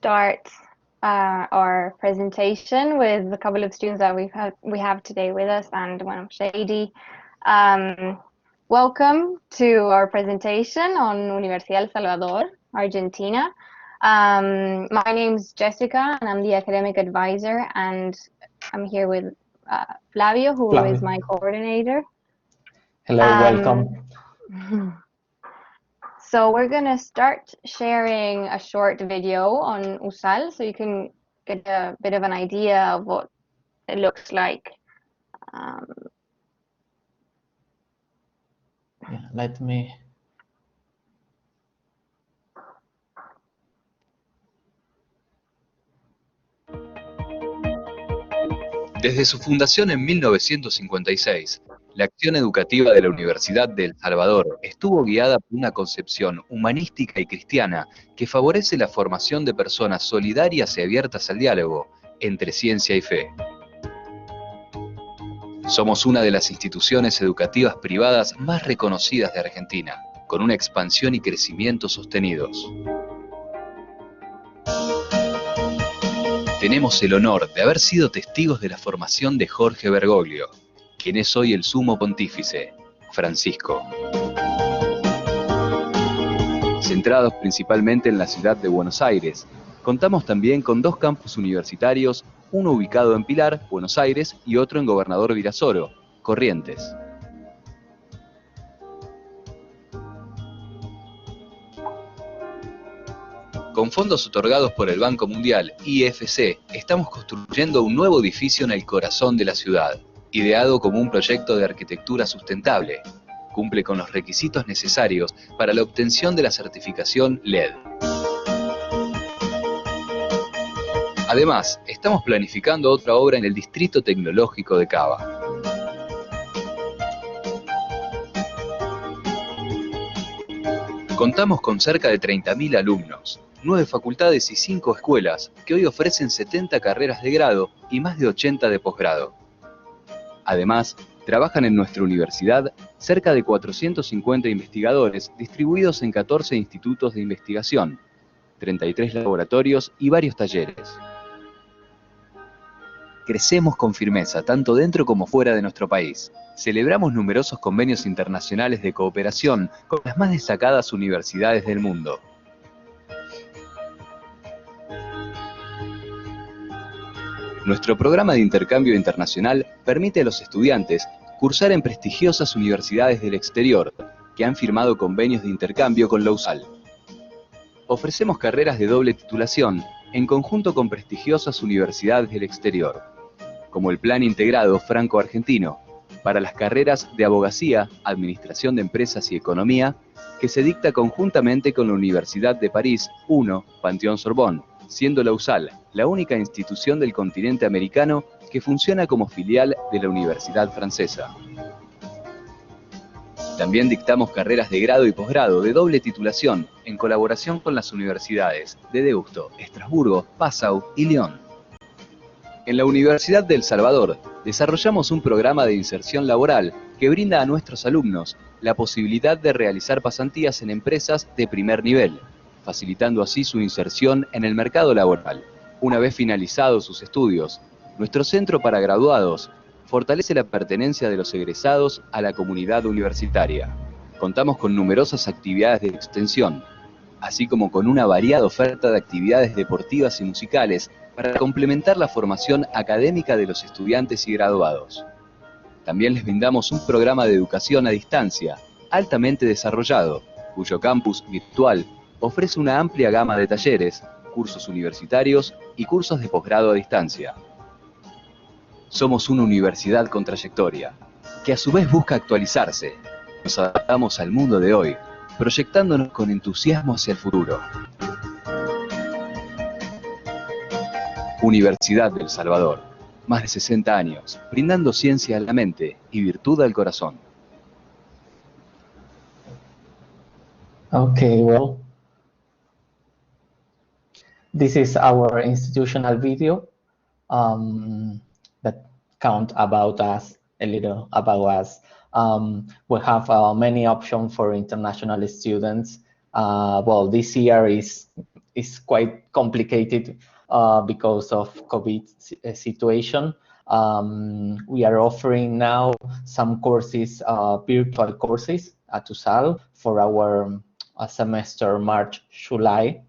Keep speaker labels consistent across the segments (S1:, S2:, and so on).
S1: start our presentation with a couple of students that we have today with us, and one of Shady. Welcome to our presentation on Universidad del Salvador, Argentina. My name's Jessica, and I'm the academic advisor, and I'm here with Flavio, who is my coordinator.
S2: Hello, welcome.
S1: So we're going to start sharing a short video on USAL, so you can get a bit of an idea of what it looks like.
S2: Let me...
S3: Desde su fundación en 1956, la acción educativa de la Universidad del Salvador estuvo guiada por una concepción humanística y cristiana que favorece la formación de personas solidarias y abiertas al diálogo entre ciencia y fe. Somos una de las instituciones educativas privadas más reconocidas de Argentina, con una expansión y crecimiento sostenidos. Tenemos el honor de haber sido testigos de la formación de Jorge Bergoglio, quien es hoy el sumo pontífice, Francisco. Centrados principalmente en la ciudad de Buenos Aires, contamos también con dos campus universitarios, uno ubicado en Pilar, Buenos Aires, y otro en Gobernador Virasoro, Corrientes. Con fondos otorgados por el Banco Mundial IFC, estamos construyendo un nuevo edificio en el corazón de la ciudad, ideado como un proyecto de arquitectura sustentable. Cumple con los requisitos necesarios para la obtención de la certificación LED. Además, estamos planificando otra obra en el Distrito Tecnológico de Cava. Contamos con cerca de 30.000 alumnos, 9 facultades y 5 escuelas que hoy ofrecen 70 carreras de grado y más de 80 de posgrado. Además, trabajan en nuestra universidad cerca de 450 investigadores distribuidos en 14 institutos de investigación, 33 laboratorios y varios talleres. Crecemos con firmeza tanto dentro como fuera de nuestro país. Celebramos numerosos convenios internacionales de cooperación con las más destacadas universidades del mundo. Nuestro programa de intercambio internacional permite a los estudiantes cursar en prestigiosas universidades del exterior que han firmado convenios de intercambio con la USAL. Ofrecemos carreras de doble titulación en conjunto con prestigiosas universidades del exterior, como el Plan Integrado Franco-Argentino, para las carreras de Abogacía, Administración de Empresas y Economía, que se dicta conjuntamente con la Universidad de París I, Panteón-Sorbonne, siendo la USAL la única institución del continente americano que funciona como filial de la Universidad Francesa. También dictamos carreras de grado y posgrado de doble titulación en colaboración con las universidades de Deusto, Estrasburgo, Passau y Lyon. En la Universidad del Salvador desarrollamos un programa de inserción laboral que brinda a nuestros alumnos la posibilidad de realizar pasantías en empresas de primer nivel, facilitando así su inserción en el mercado laboral. Una vez finalizados sus estudios, nuestro centro para graduados fortalece la pertenencia de los egresados a la comunidad universitaria. Contamos con numerosas actividades de extensión, así como con una variada oferta de actividades deportivas y musicales para complementar la formación académica de los estudiantes y graduados. También les brindamos un programa de educación a distancia, altamente desarrollado, cuyo campus virtual ofrece una amplia gama de talleres, cursos universitarios y cursos de posgrado a distancia. Somos una universidad con trayectoria, que a su vez busca actualizarse. Nos adaptamos al mundo de hoy, proyectándonos con entusiasmo hacia el futuro. Universidad del Salvador, más de 60 años, brindando ciencia a la mente y virtud al corazón.
S2: Okay, well, this is our institutional video that count about us, a little about us. We have many options for international students. Well, this year is is quite complicated because of COVID situation. We are offering now some courses, virtual courses at USAL for our semester March-July.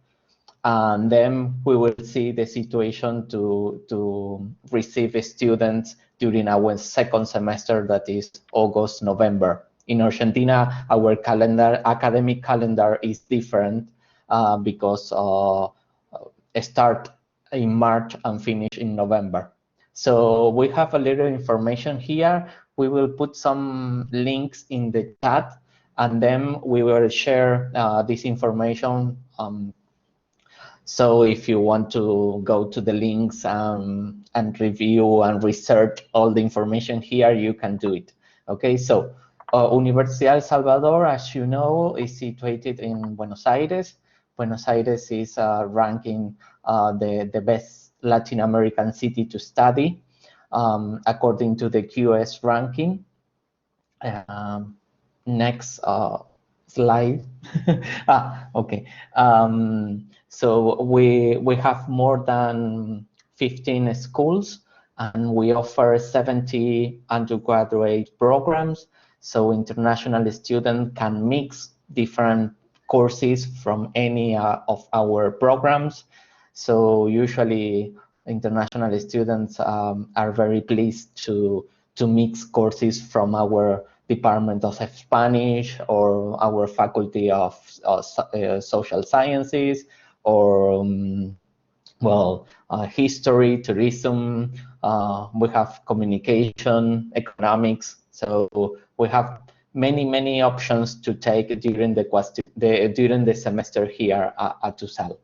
S2: And then we will see the situation to receive students during our second semester, that is August, November. In Argentina, our academic calendar is different because start in March and finish in November. So we have a little information here. We will put some links in the chat, and then we will share this information. So if you want to go to the links and review and research all the information here, you can do it. Okay, so Universidad del Salvador, as you know, is situated in Buenos Aires. Buenos Aires is ranking the best Latin American city to study according to the QS ranking. Next slide. Okay. So we have more than 15 schools, and we offer 70 undergraduate programs. So international students can mix different courses from any of our programs. So usually international students are very pleased to mix courses from our Department of Spanish or our Faculty of Social Sciences, or history, tourism. We have communication, economics. So we have many options to take during the semester here at USAL.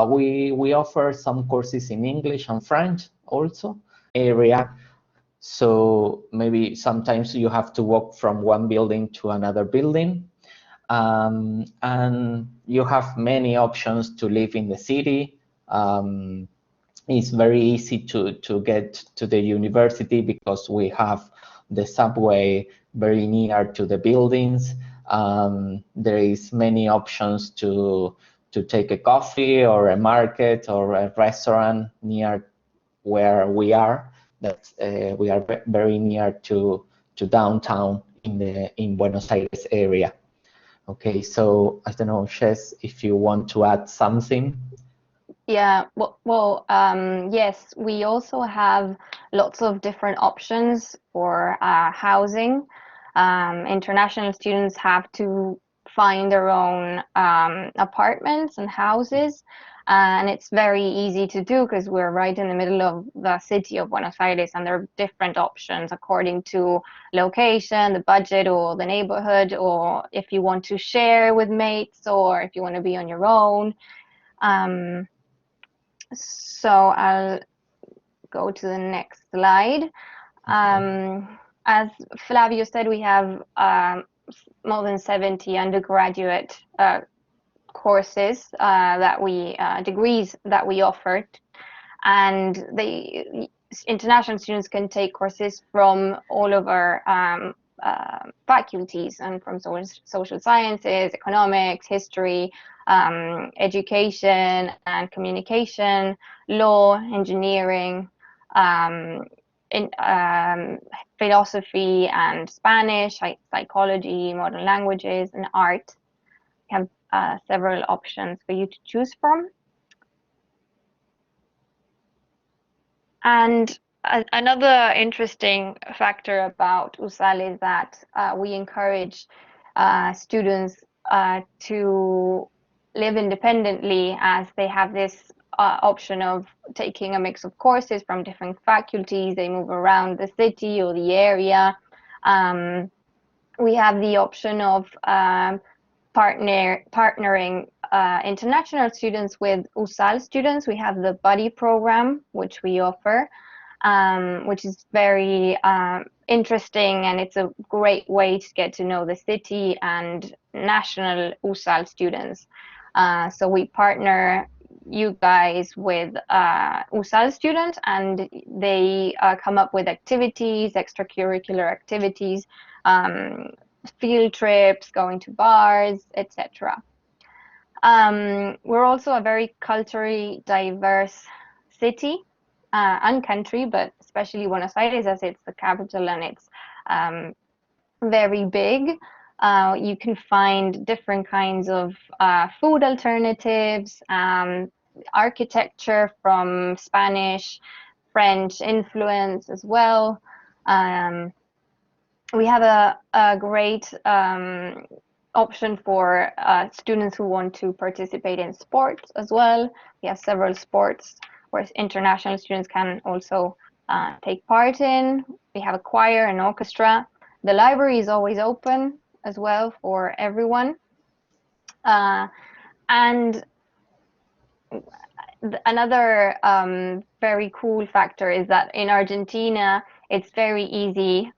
S2: We offer some courses in English and French also area. So maybe sometimes you have to walk from one building to another building. And you have many options to live in the city. It's very easy to get to the university because we have the subway very near to the buildings. There is many options to take a coffee or a market or a restaurant near where we are. That we are very near to downtown in Buenos Aires area. Okay, so I don't know, Shes, if you want to add something.
S1: Yeah, yes, we also have lots of different options for housing. International students have to find their own apartments and houses, and it's very easy to do because we're right in the middle of the city of Buenos Aires, and there are different options according to location, the budget, or the neighborhood, or if you want to share with mates, or if you want to be on your own. So I'll go to the next slide. As Flavio said, we have more than 70 undergraduate courses degrees that we offer, and the international students can take courses from all of our faculties, and from social sciences, economics, history, education and communication, law, engineering, philosophy and Spanish, psychology, modern languages, and art. We have several options for you to choose from. And another interesting factor about USAL is that we encourage students to live independently, as they have this option of taking a mix of courses from different faculties. They move around the city or the area. We have the option of partnering international students with USAL students. We have the buddy program, which we offer, which is very interesting, and it's a great way to get to know the city and national USAL students. So we partner you guys with USAL students, and they come up with activities, extracurricular activities, field trips, going to bars, etc. We're also a very culturally diverse city and country, but especially Buenos Aires, as it's the capital and it's very big. You can find different kinds of food alternatives, architecture from Spanish, French influence as well. We have a great option for students who want to participate in sports as well. We have several sports where international students can also take part in. We have a choir and orchestra. The library is always open as well for everyone. And another very cool factor is that in Argentina, it's very easy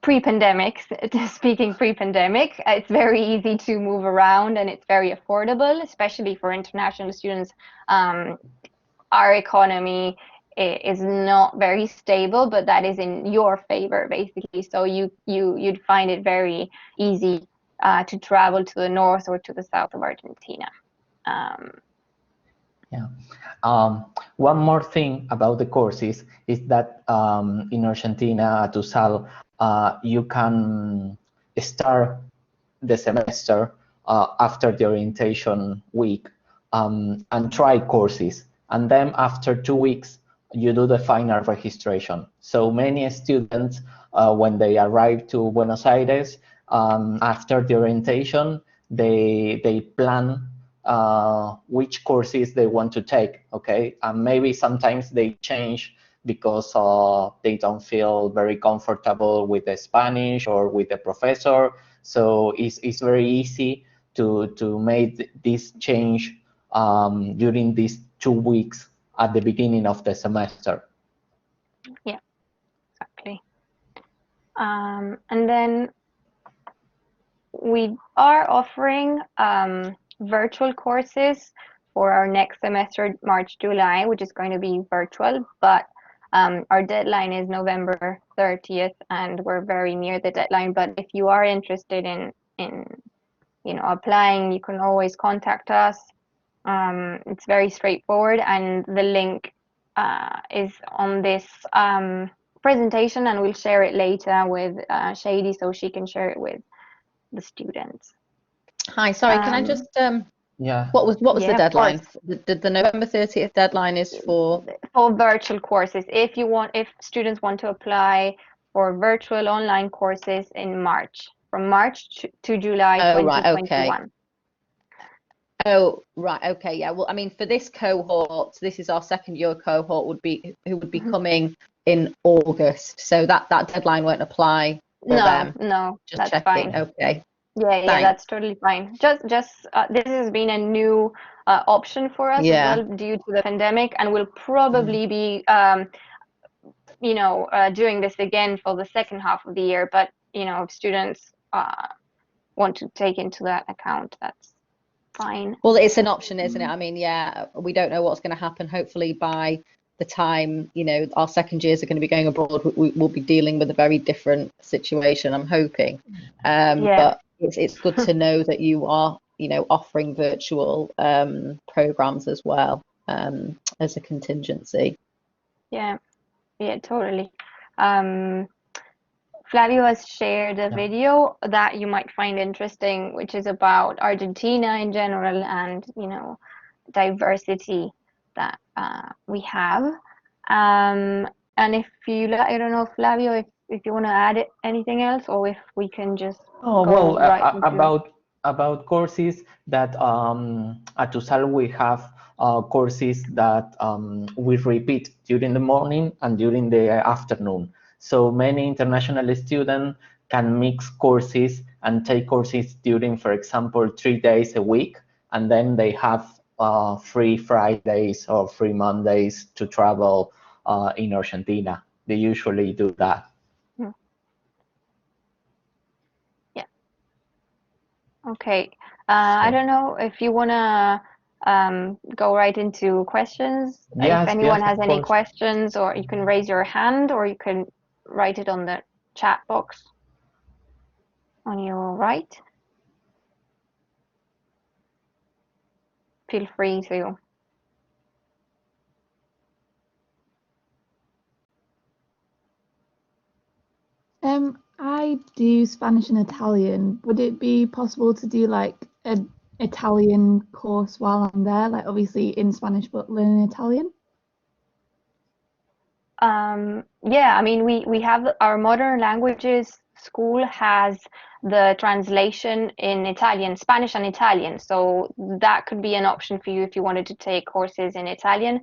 S1: pre-pandemic, speaking pre-pandemic, it's very easy to move around and it's very affordable, especially for international students. Our economy is not very stable, but that is in your favor, basically. So you'd find it very easy to travel to the north or to the south of Argentina.
S2: Yeah. One more thing about the courses is that in Argentina at USAL, you can start the semester after the orientation week and try courses. And then after 2 weeks, you do the final registration. So many students, when they arrive to Buenos Aires, after the orientation, they plan which courses they want to take, okay? And maybe sometimes they change because they don't feel very comfortable with the Spanish or with the professor. So it's very easy to make this change during these 2 weeks at the beginning of the semester.
S1: Yeah, exactly. And then we are offering virtual courses for our next semester, March, July, which is going to be virtual, but our deadline is November 30th, and we're very near the deadline. But if you are interested in applying, you can always contact us. It's very straightforward, and the link is on this presentation, and we'll share it later with Shady so she can share it with the students.
S4: Hi, sorry, can I just
S2: yeah.
S4: What was the deadline? The November 30th deadline is for
S1: virtual courses. If students want to apply for virtual online courses in March, from March to July 2021.
S4: Oh, right, okay, yeah. Well, I mean, for this cohort, this is our second year cohort, who would be coming in August. So that deadline won't apply for them.
S1: No,
S4: just
S1: that's
S4: checking.
S1: fine.
S4: Okay.
S1: Yeah, that's totally fine. Just this has been a new option for us as well due to the pandemic, and we'll probably be doing this again for the second half of the year. But if students want to take into that account, that's fine.
S4: Well, it's an option, isn't it? I mean, yeah, we don't know what's going to happen. Hopefully by the time our second years are going to be going abroad, we'll be dealing with a very different situation, I'm hoping. But it's good to know that you are offering virtual programs as well as a contingency.
S1: Yeah, totally. Flavio has shared a video that you might find interesting, which is about Argentina in general and diversity that we have. And if you, I don't know, Flavio, if you want to add anything else, or if we can just
S2: about courses that at USAL we have courses that we repeat during the morning and during the afternoon. So many international students can mix courses and take courses during, for example, 3 days a week, and then they have free Fridays or free Mondays to travel in Argentina. They usually do that.
S1: Yeah. Okay. I don't know if you want to go right into questions. If anyone has any questions, or you can raise your hand, or you can write it on the chat box on your right. feel free to.
S5: I do Spanish and Italian. Would it be possible to do like an Italian course while I'm there? Like obviously in Spanish, but learning Italian?
S1: Yeah, I mean, we have our modern languages school has the translation in Italian, Spanish and Italian. So that could be an option for you if you wanted to take courses in Italian.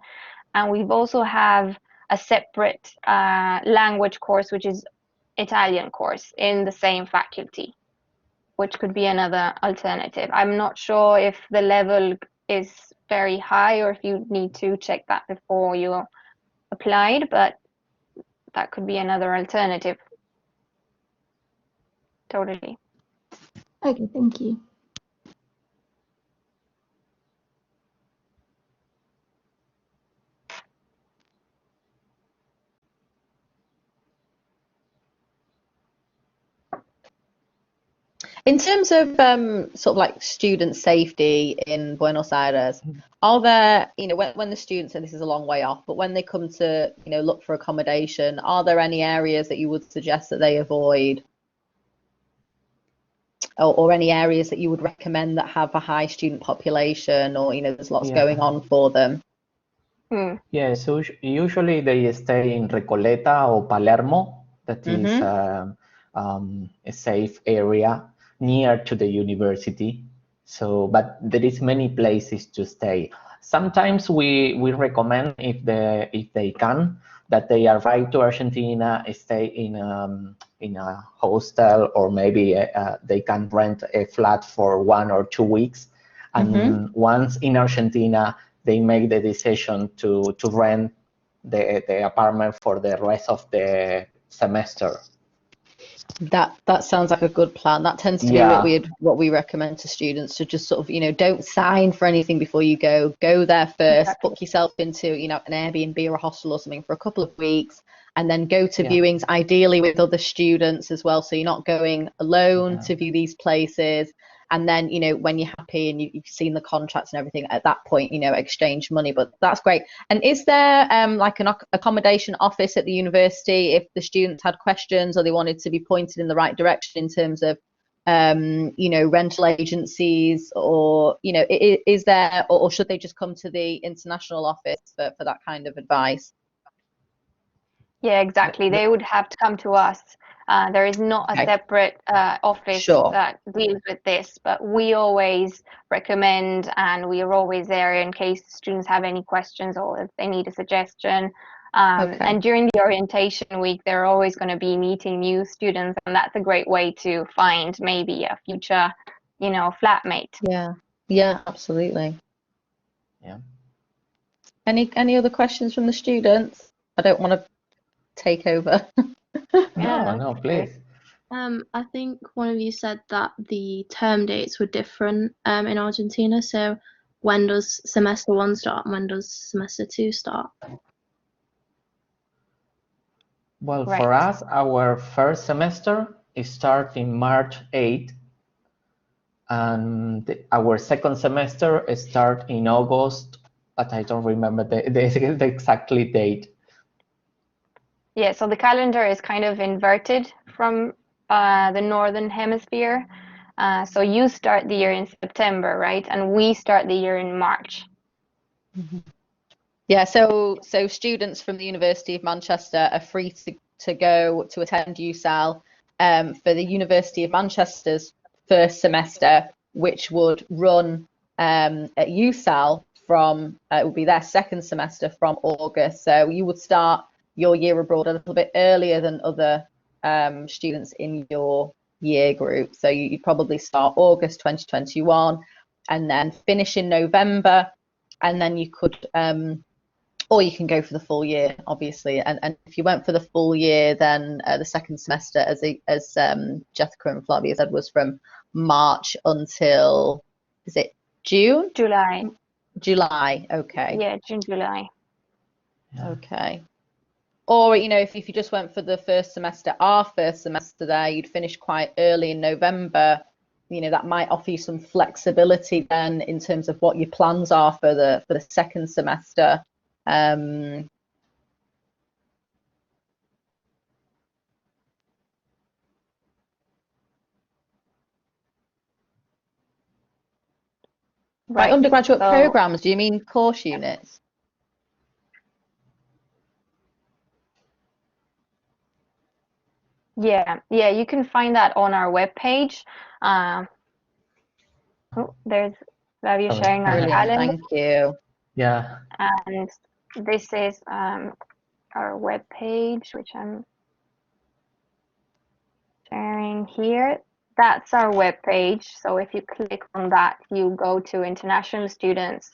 S1: And we've also have a separate language course, which is Italian course in the same faculty, which could be another alternative. I'm not sure if the level is very high or if you need to check that before you applied, but that could be another alternative. Totally.
S5: Okay, thank you.
S4: In terms of sort of like student safety in Buenos Aires, are there, you know, when the students, and this is a long way off, but when they come to, you know, look for accommodation, are there any areas that you would suggest that they avoid? Or any areas that you would recommend that have a high student population, or, you know, there's lots going on for them?
S2: Yeah, so usually they stay in Recoleta or Palermo. That is a safe area near to the university. So, but there is many places to stay. Sometimes we recommend if they can that they arrive to Argentina, stay in a hostel, or maybe they can rent a flat for 1 or 2 weeks. And once in Argentina, they make the decision to rent the apartment for the rest of the semester.
S4: That sounds like a good plan. That tends to be what we recommend to students, to just sort of, you know, don't sign for anything before you go. Go there first, book yourself into, you know, an Airbnb or a hostel or something for a couple of weeks, and then go to viewings, ideally with other students as well, so you're not going alone to view these places. And then, you know, when you're happy and you've seen the contracts and everything, at that point, you know, exchange money. But that's great. And is there like an accommodation office at the university if the students had questions or they wanted to be pointed in the right direction in terms of, you know, rental agencies, or, you know, is there, or should they just come to the international office for that kind of advice?
S1: Yeah, exactly. They would have to come to us. There is not a separate office that deals with this, but we always recommend, and we are always there in case students have any questions or if they need a suggestion. And during the orientation week, they're always going to be meeting new students, and that's a great way to find maybe a future, you know, flatmate.
S4: Yeah, absolutely.
S2: Yeah.
S4: Any other questions from the students? I don't want to take over.
S2: No, please.
S6: I think one of you said that the term dates were different in Argentina. So when does semester 1 start and when does semester 2 start?
S2: Well, for us, our first semester starts in March 8th, and our second semester starts in August, but I don't remember the exactly date.
S1: Yeah, so the calendar is kind of inverted from the northern hemisphere. So you start the year in September, right? And we start the year in March.
S4: Yeah, so students from the University of Manchester are free to go to attend USAL for the University of Manchester's first semester, which would run at USAL from, it would be their second semester from August. So you would start your year abroad a little bit earlier than other students in your year group. So you'd probably start August 2021 and then finish in November, and then you could, or you can go for the full year, obviously. And if you went for the full year, then the second semester, as Jessica and Flavia said, was from March until, is it June? July, okay.
S1: Yeah, June, July.
S4: Okay. Or, you know, if you just went for the first semester, our first semester there, you'd finish quite early in November, that might offer you some flexibility then in terms of what your plans are for the second semester. By undergraduate programs, do you mean course units?
S1: Yeah, you can find that on our webpage. Oh, there's Flavio sharing our calendar.
S4: Thank you.
S2: Yeah.
S1: And this is our webpage, which I'm sharing here. That's our webpage. So if you click on that, you go to international students,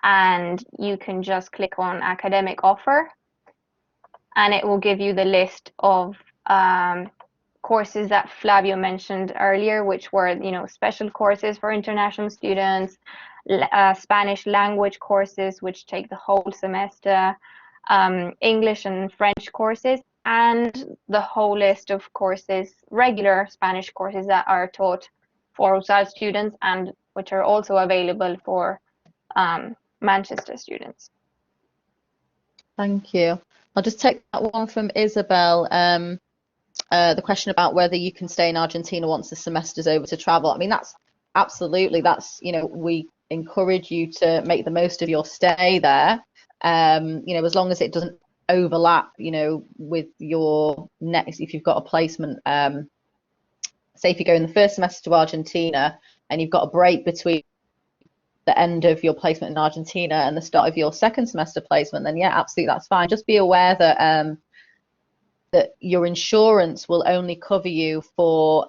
S1: and you can just click on academic offer, and it will give you the list of courses that Flavio mentioned earlier, which were, special courses for international students, Spanish language courses, which take the whole semester, English and French courses, and the whole list of courses, regular Spanish courses that are taught for USAL students and which are also available for Manchester students.
S4: Thank you. I'll just take that one from Isabel. The question about whether you can stay in Argentina once the semester's over to travel. I mean, that's absolutely, we encourage you to make the most of your stay there. As long as it doesn't overlap, with your next, if you've got a placement, say if you go in the first semester to Argentina and you've got a break between the end of your placement in Argentina and the start of your second semester placement, then yeah, absolutely, that's fine. Just be aware that that your insurance will only cover you for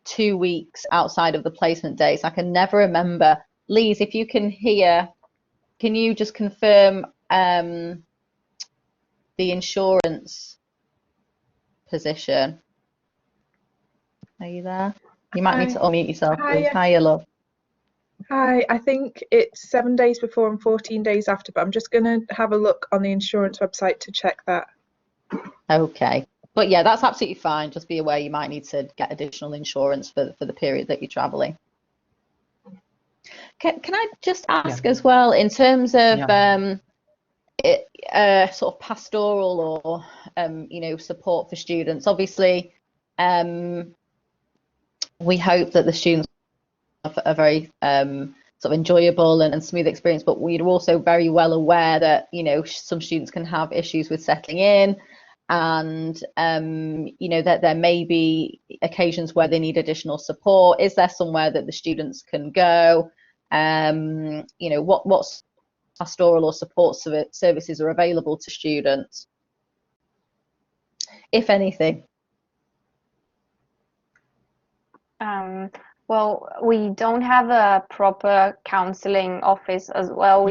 S4: 2 weeks outside of the placement dates. I can never remember. Lise, if you can hear, can you just confirm the insurance position? Are you there? You might need to unmute yourself, please. Hiya, love.
S7: Hi, I think it's 7 days before and 14 days after, but I'm just going to have a look on the insurance website to check that.
S4: Okay, but yeah, that's absolutely fine. Just be aware you might need to get additional insurance for the period that you're traveling. Can I just ask as well, in terms of sort of pastoral or support for students? Obviously, we hope that the students have a very sort of enjoyable and smooth experience, but we're also very well aware that some students can have issues with settling in, and that there may be occasions where they need additional support. Is there somewhere that the students can go? What pastoral or support services are available to students, if anything?
S1: Well, we don't have a proper counseling office as well.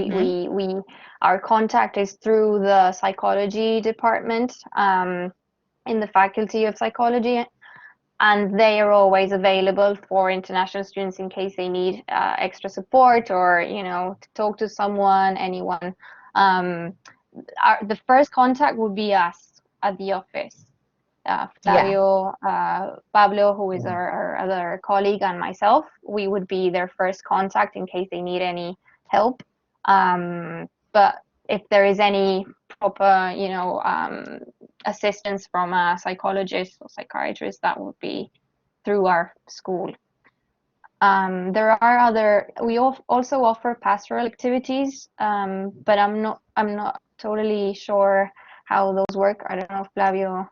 S1: Our contact is through the psychology department in the Faculty of Psychology, and they are always available for international students in case they need extra support or to talk to someone, anyone. The first contact would be us at the office. Flavio, Pablo, who is our other colleague, and myself, we would be their first contact in case they need any help. But if there is any proper, assistance from a psychologist or psychiatrist, that would be through our school. We also offer pastoral activities, but I'm not totally sure how those work. I don't know if Flavio.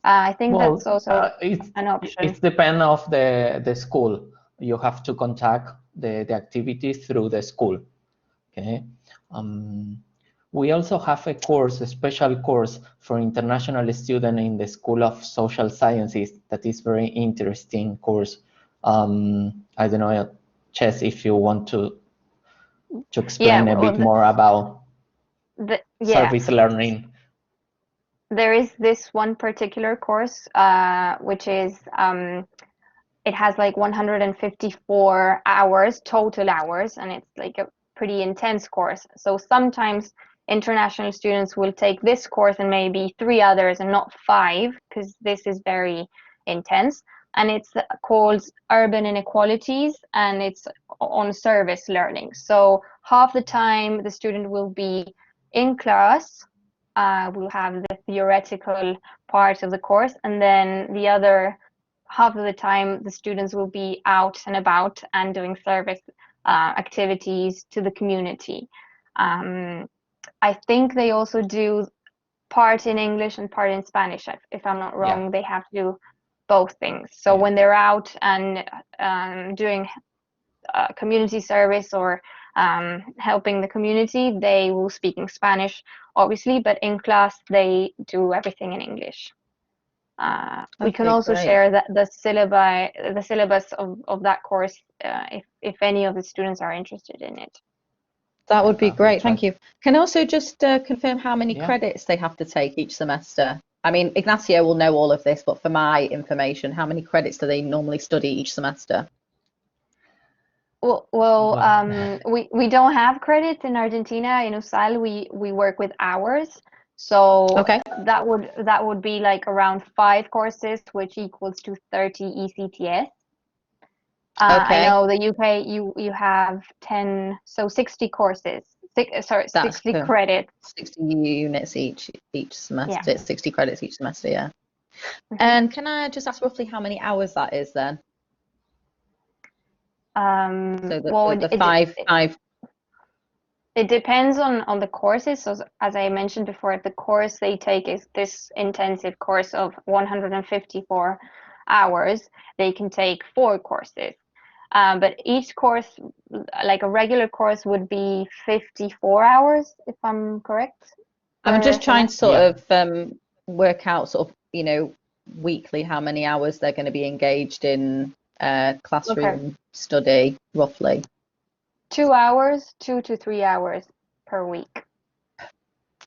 S1: I think that's also an option.
S2: It depends of the school. You have to contact the activities through the school. Okay. We also have a special course for international students in the School of Social Sciences. That is very interesting course. I don't know, Chess, if you want to explain a bit more about service learning.
S1: There is this one particular course, which is, it has like 154 hours, total hours, and it's like a pretty intense course. So sometimes international students will take this course and maybe 3 others and not 5, because this is very intense. and it's called Urban Inequalities, and it's on service learning. So half the time the student will be in class, we'll have the theoretical part of the course, and then the other half of the time the students will be out and about and doing service activities to the community. I think they also do part in English and part in Spanish. If I'm not wrong, they have to do both things. So when they're out and doing community service or helping the community, they will speak in Spanish, obviously, but in class they do everything in English. We can also share the syllabus of that course if any of the students are interested in it.
S4: That would be great, thank you. Can I also just confirm how many credits they have to take each semester? I mean, Ignacio will know all of this, but for my information, how many credits do they normally study each semester?
S1: Well, we don't have credits in Argentina. In USAL, we work with hours. So that would be like around 5 courses, which equals to 30 ECTS. I know the UK, you have 10, so 60 courses. 60 credits.
S4: 60 units each semester. Yeah. 60 credits each semester, yeah. And can I just ask roughly how many hours that is then? So the five.
S1: It depends on the courses. So as I mentioned before, if the course they take is this intensive course of 154 hours, they can take 4 courses. But each course, like a regular course, would be 54 hours, if I'm correct.
S4: I'm just trying to sort of work out sort of, you know, weekly how many hours they're going to be engaged in classroom study, roughly.
S1: 2 hours, 2 to 3 hours per week.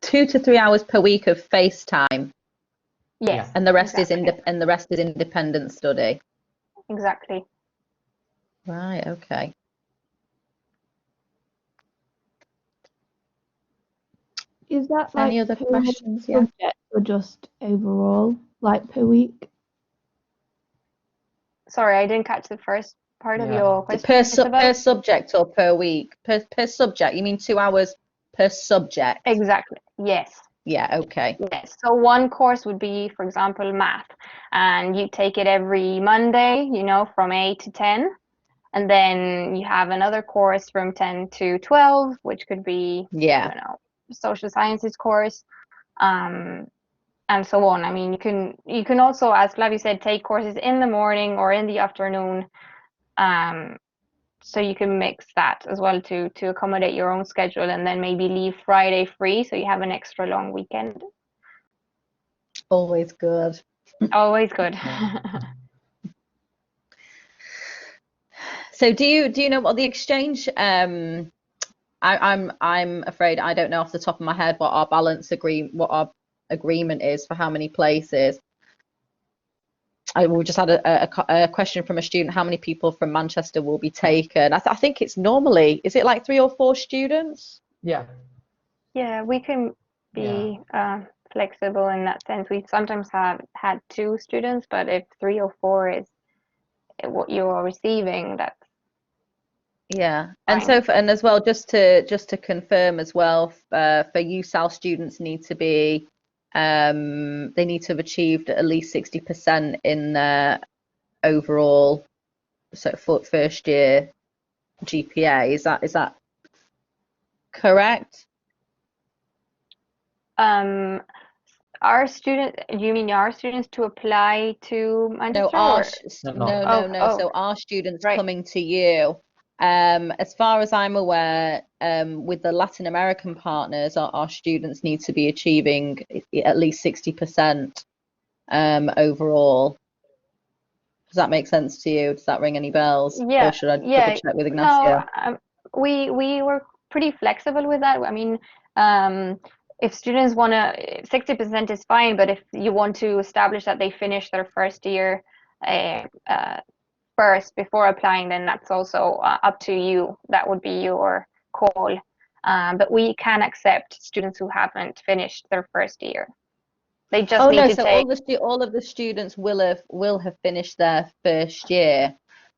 S4: 2 to 3 hours per week of FaceTime.
S1: Yes.
S4: And the rest is independent study.
S1: Exactly.
S4: Right, okay.
S5: Is that like
S4: any other questions?
S5: Subject or just overall, like per week?
S1: Sorry, I didn't catch the first part of your question.
S4: Per subject or per week? Per subject, you mean 2 hours per subject?
S1: Exactly, yes.
S4: Yeah, okay.
S1: Yes, so one course would be, for example, math, and you take it every Monday, you know, from 8 to 10. And then you have another course from 10 to 12, which could be, I don't know, social sciences course, and so on. I mean, you can also, as Flavie said, take courses in the morning or in the afternoon. So you can mix that as well to accommodate your own schedule, and then maybe leave Friday free so you have an extra long weekend.
S4: Always good.
S1: Always good.
S4: So do you know what the exchange I'm afraid I don't know off the top of my head what our agreement is for how many places. We just had a question from a student, how many people from Manchester will be taken? I think it's normally, is it like 3 or 4 students?
S2: Yeah.
S1: Yeah, we can be flexible in that sense. We sometimes have had 2 students, but if 3 or 4 is what you are receiving, that's
S4: yeah. And so and as well, just to confirm as well, for USAL students need to be they need to have achieved at least 60% in their overall first year GPA. Is that correct?
S1: Our students, you mean our students to apply to Manchester?
S4: No. So our students coming to you. As far as I'm aware, with the Latin American partners, our students need to be achieving at least 60% overall. Does that make sense to you? Does that ring any bells?
S1: Yeah.
S4: Or should I double check with Ignacio?
S1: No, we were pretty flexible with that. I mean, if students want to, 60% is fine, but if you want to establish that they finish their first year first before applying, then that's also up to you. That would be your call. But we can accept students who haven't finished their first year. They just
S4: Oh
S1: need
S4: no,
S1: to
S4: so
S1: take.
S4: all of the students will have finished their first year.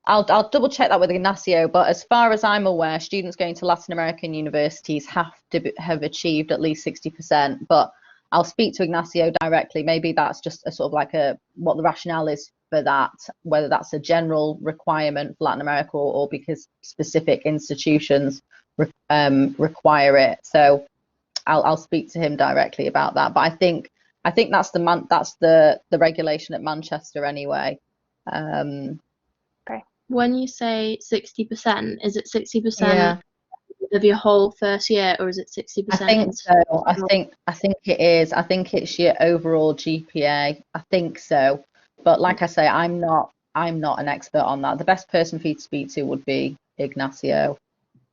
S4: I'll double check that with Ignacio, but as far as I'm aware, students going to Latin American universities have to have achieved at least 60%. But I'll speak to Ignacio directly. Maybe that's just a sort of like what the rationale is for that, whether that's a general requirement for Latin America or because specific institutions require it. So I'll speak to him directly about that. But I think that's the regulation at Manchester anyway.
S6: When you say 60%, is it 60%
S4: Yeah.
S6: of your whole first year, or is it 60%?
S4: I think so. I think it is. I think it's your overall GPA. I think so. But like I say, I'm not an expert on that. The best person for you to speak to would be Ignacio.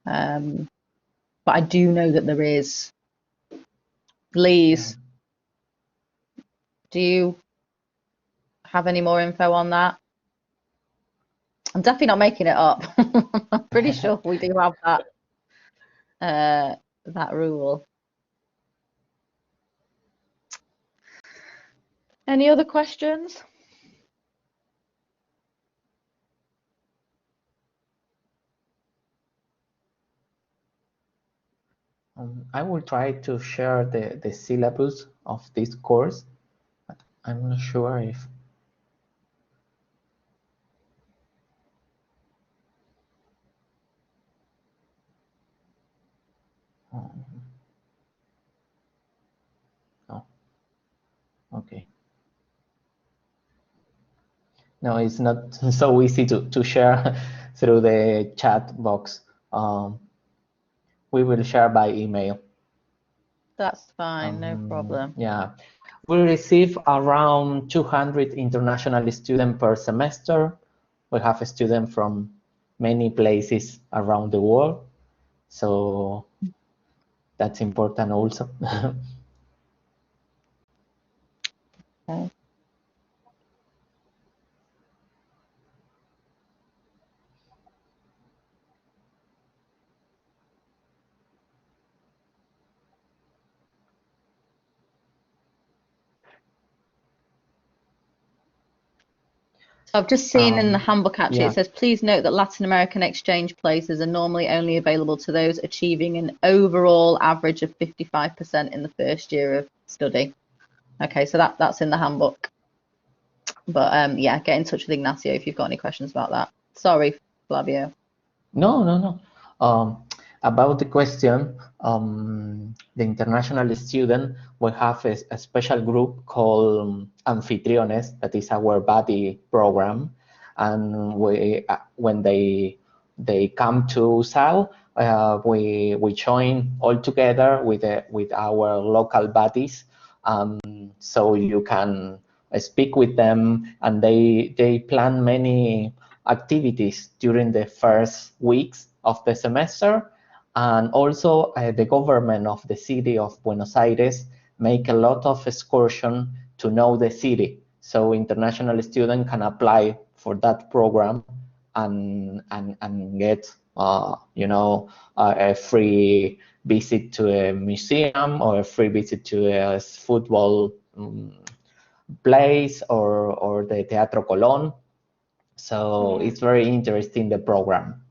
S4: But I do know that there is. Lise, do you have any more info on that? I'm definitely not making it up. I'm pretty sure we do have that rule. Any other questions?
S2: I will try to share the syllabus of this course, but I'm not sure if. Oh, okay. No, it's not so easy to share through the chat box. We will share by email.
S4: That's fine, no problem.
S2: Yeah, we receive around 200 international students per semester. We have a student from many places around the world, so that's important also.
S4: Okay. So I've just seen in the handbook actually,
S2: yeah.
S4: it says, please note that Latin American exchange places are normally only available to those achieving an overall average of 55% in the first year of study. Okay, so that's in the handbook. But yeah, get in touch with Ignacio if you've got any questions about that. Sorry, Flavio.
S2: No. About the question, the international student, we have a special group called Anfitriones, that is our buddy program, and when they come to USAL, we join all together with our local buddies, so you can speak with them, and they plan many activities during the first weeks of the semester. And also the government of the city of Buenos Aires make a lot of excursion to know the city. So international students can apply for that program and get a free visit to a museum or a free visit to a football place or the Teatro Colón. So it's very interesting, the program.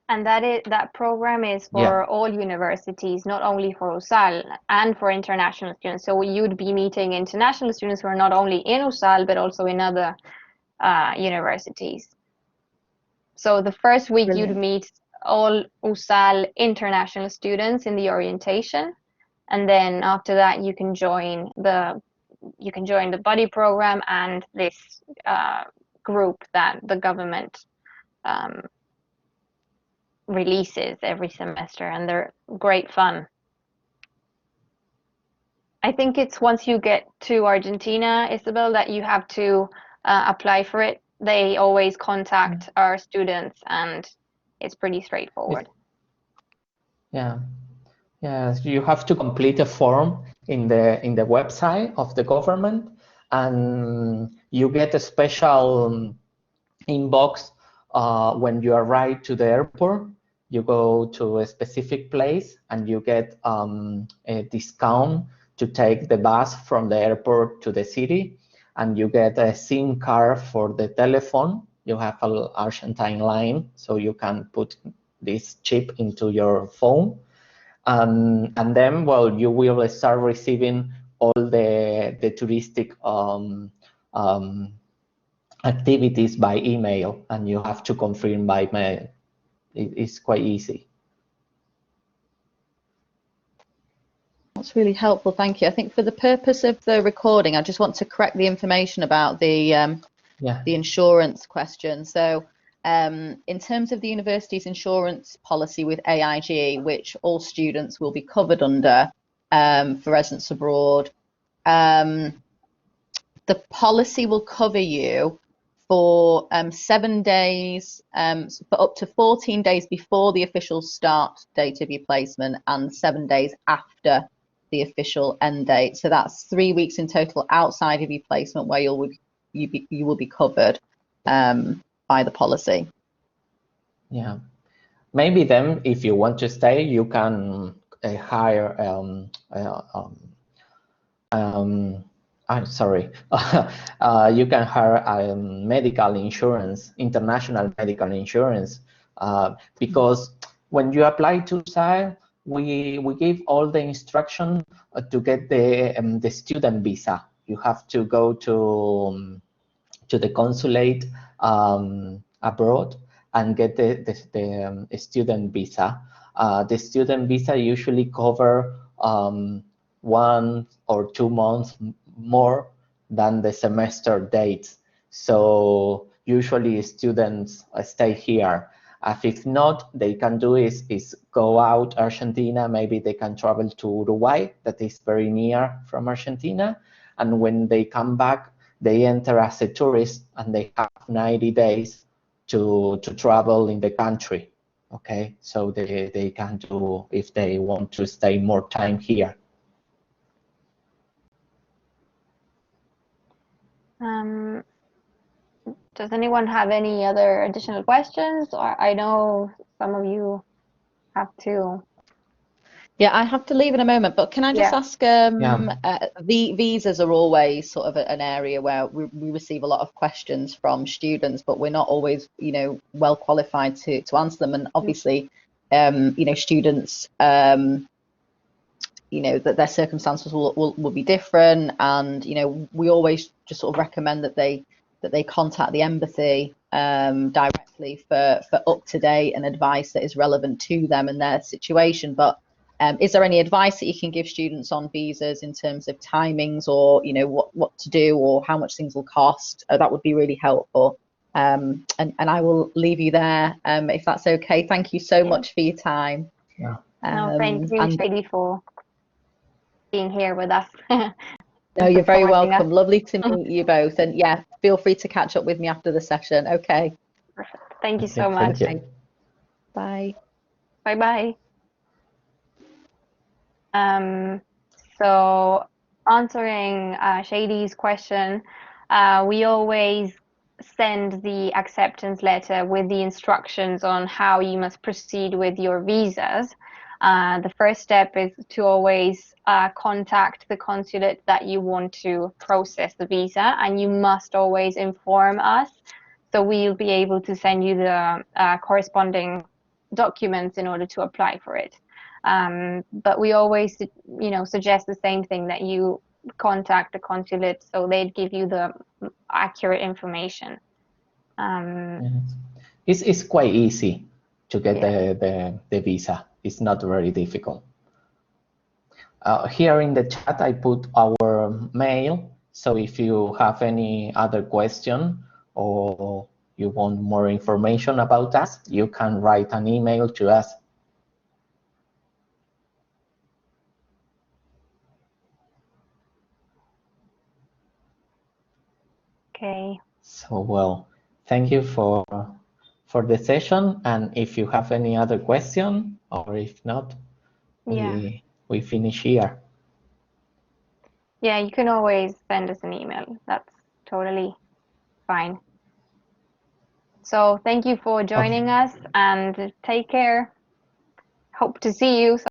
S1: And that program is for all universities, not only for USAL, and for international students. So you'd be meeting international students who are not only in USAL, but also in other universities. So the first week you'd meet all USAL international students in the orientation. And then after that, you can join the buddy program and this group that the government releases every semester, and they're great fun. I think it's once you get to Argentina, Isabel, that you have to apply for it. They always contact our students, and it's pretty straightforward.
S2: Yeah, you have to complete a form in the website of the government, and you get a special inbox when you arrive to the airport. You go to a specific place and you get a discount to take the bus from the airport to the city, and you get a SIM card for the telephone. You have an Argentine line, so you can put this chip into your phone. And then, well, you will start receiving all the touristic activities by email, and you have to confirm by mail. It's quite easy.
S4: That's really helpful, thank you. I think for the purpose of the recording, I just want to correct the information about the insurance question. So in terms of the university's insurance policy with AIG, which all students will be covered under for residents abroad, the policy will cover you for 7 days, for up to 14 days before the official start date of your placement and 7 days after the official end date. So that's 3 weeks in total outside of your placement where you will be covered by the policy.
S2: Yeah, maybe then if you want to stay, you can hire I'm sorry, you can hire medical insurance, international medical insurance, because when you apply to USAL, we give all the instruction to get the student visa. You have to go to the consulate abroad and get the student visa. The student visa usually cover 1 or 2 months more than the semester dates. So usually students stay here. If not, they can do is go out Argentina. Maybe they can travel to Uruguay, that is very near from Argentina. And when they come back, they enter as a tourist and they have 90 days to travel in the country. Okay, so they can do if they want to stay more time here.
S1: Does anyone have any other additional questions? Or I know some of you have to.
S4: Yeah, I have to leave in a moment, but can I just ask, visas are always sort of an area where we receive a lot of questions from students, but we're not always, you know, well qualified to answer them. And obviously, you know, students, you know, that their circumstances will be different, and you know, we always just sort of recommend that they contact the embassy directly for up-to-date and advice that is relevant to them and their situation. But is there any advice that you can give students on visas in terms of timings, or you know, what to do, or how much things will cost? That would be really helpful. And I will leave you there if that's okay. Thank you so much for your time.
S2: Yeah.
S1: No, thank you, Shady, for being here with us.
S4: No, you're very welcome. Lovely to meet you both. And yeah, feel free to catch up with me after the session. Okay.
S1: Perfect. Thank you so much.
S2: Thank you.
S4: Bye.
S1: Bye-bye. So answering Shady's question, we always send the acceptance letter with the instructions on how you must proceed with your visas. The first step is to always contact the consulate that you want to process the visa, and you must always inform us, so we'll be able to send you the corresponding documents in order to apply for it. But we always, you know, suggest the same thing, that you contact the consulate so they'd give you the accurate information.
S2: It's quite easy to get the visa. It's not very difficult. Here in the chat, I put our mail. So if you have any other question or you want more information about us, you can write an email to us.
S1: Okay.
S2: So, well, thank you for the session. And if you have any other question, or if not, we finish here.
S1: Yeah, you can always send us an email. That's totally fine. So thank you for joining us, and take care. Hope to see you